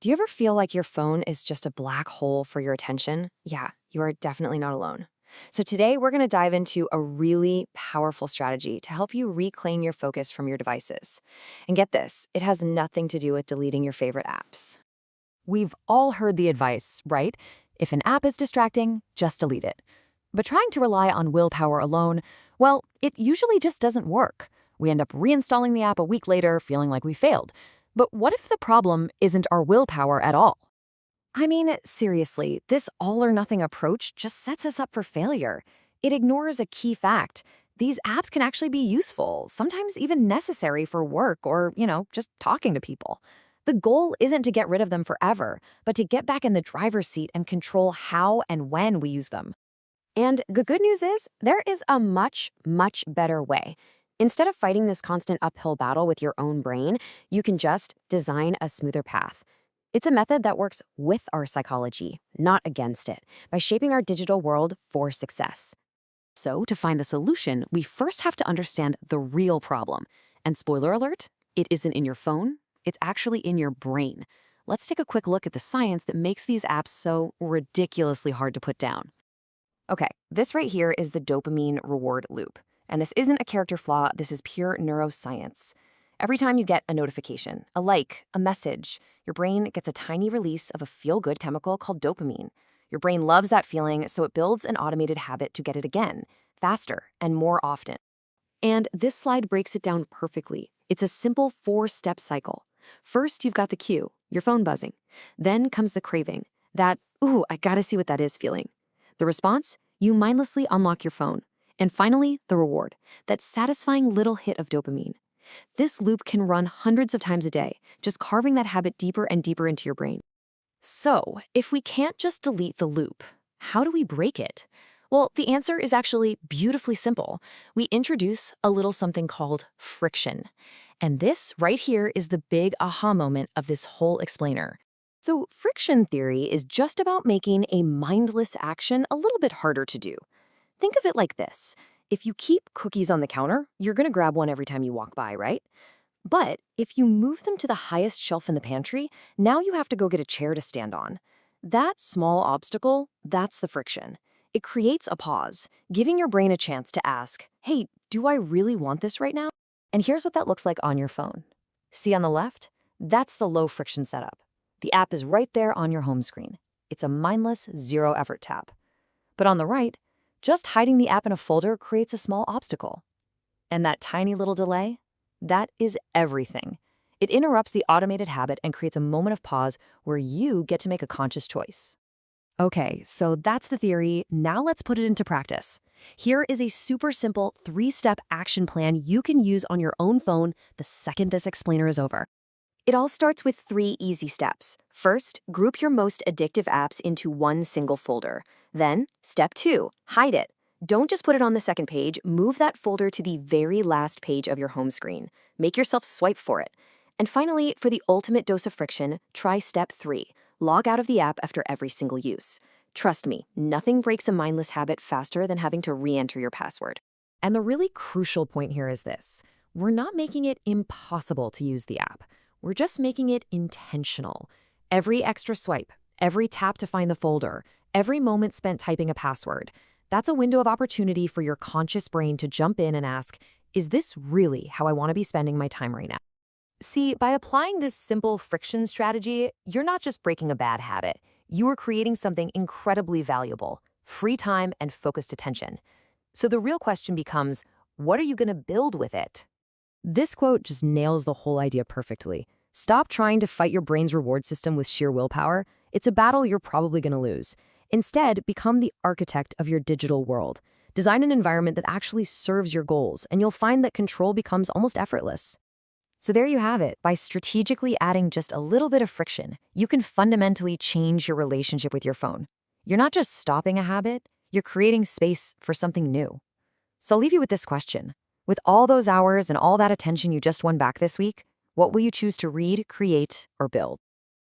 Do you ever feel like your phone is just a black hole for your attention? Yeah, you are definitely not alone. So today we're going to dive into a really powerful strategy to help you reclaim your focus from your devices. And get this, it has nothing to do with deleting your favorite apps. We've all heard the advice, right? If an app is distracting, just delete it. But trying to rely on willpower alone, well, it usually just doesn't work. We end up reinstalling the app a week later, feeling like we failed. But what if the problem isn't our willpower at all? I mean, seriously, this all or nothing approach just sets us up for failure. It ignores a key fact. These apps can actually be useful, sometimes even necessary for work or, just talking to people. The goal isn't to get rid of them forever, but to get back in the driver's seat and control how and when we use them. And the good news is, there is a much, much better way. Instead of fighting this constant uphill battle with your own brain, you can just design a smoother path. It's a method that works with our psychology, not against it, by shaping our digital world for success. So, to find the solution, we first have to understand the real problem. And spoiler alert, it isn't in your phone, it's actually in your brain. Let's take a quick look at the science that makes these apps so ridiculously hard to put down. Okay, this right here is the dopamine reward loop. And this isn't a character flaw, this is pure neuroscience. Every time you get a notification, a like, a message, your brain gets a tiny release of a feel-good chemical called dopamine. Your brain loves that feeling, so it builds an automated habit to get it again, faster, and more often. And this slide breaks it down perfectly. It's a simple 4-step cycle. First, you've got the cue, your phone buzzing. Then comes the craving, that, ooh, I gotta see what that is feeling. The response, you mindlessly unlock your phone. And finally, the reward, that satisfying little hit of dopamine. This loop can run hundreds of times a day, just carving that habit deeper and deeper into your brain. So, if we can't just delete the loop, how do we break it? Well, the answer is actually beautifully simple. We introduce a little something called friction. And this right here is the big aha moment of this whole explainer. So, friction theory is just about making a mindless action a little bit harder to do. Think of it like this. If you keep cookies on the counter, you're going to grab one every time you walk by, right? But if you move them to the highest shelf in the pantry, now you have to go get a chair to stand on. That small obstacle, that's the friction. It creates a pause, giving your brain a chance to ask, hey, do I really want this right now? And here's what that looks like on your phone. See on the left? That's the low friction setup. The app is right there on your home screen. It's a mindless, zero-effort tap. But on the right, just hiding the app in a folder creates a small obstacle. And that tiny little delay? That is everything. It interrupts the automated habit and creates a moment of pause where you get to make a conscious choice. Okay, so that's the theory. Now let's put it into practice. Here is a super simple 3-step action plan you can use on your own phone the second this explainer is over. It all starts with 3 easy steps. First, group your most addictive apps into one single folder. Then, step 2, hide it. Don't just put it on the second page, move that folder to the very last page of your home screen. Make yourself swipe for it. And finally, for the ultimate dose of friction, try step 3, log out of the app after every single use. Trust me, nothing breaks a mindless habit faster than having to re-enter your password. And the really crucial point here is this. We're not making it impossible to use the app. We're just making it intentional. Every extra swipe, every tap to find the folder, every moment spent typing a password, that's a window of opportunity for your conscious brain to jump in and ask, is this really how I want to be spending my time right now? See, by applying this simple friction strategy, you're not just breaking a bad habit. You are creating something incredibly valuable, free time and focused attention. So the real question becomes, what are you going to build with it? This quote just nails the whole idea perfectly. Stop trying to fight your brain's reward system with sheer willpower. It's a battle you're probably going to lose. Instead, become the architect of your digital world. Design an environment that actually serves your goals, and you'll find that control becomes almost effortless. So there you have it. By strategically adding just a little bit of friction, you can fundamentally change your relationship with your phone. You're not just stopping a habit, you're creating space for something new. So I'll leave you with this question. With all those hours and all that attention you just won back this week, what will you choose to read, create, or build?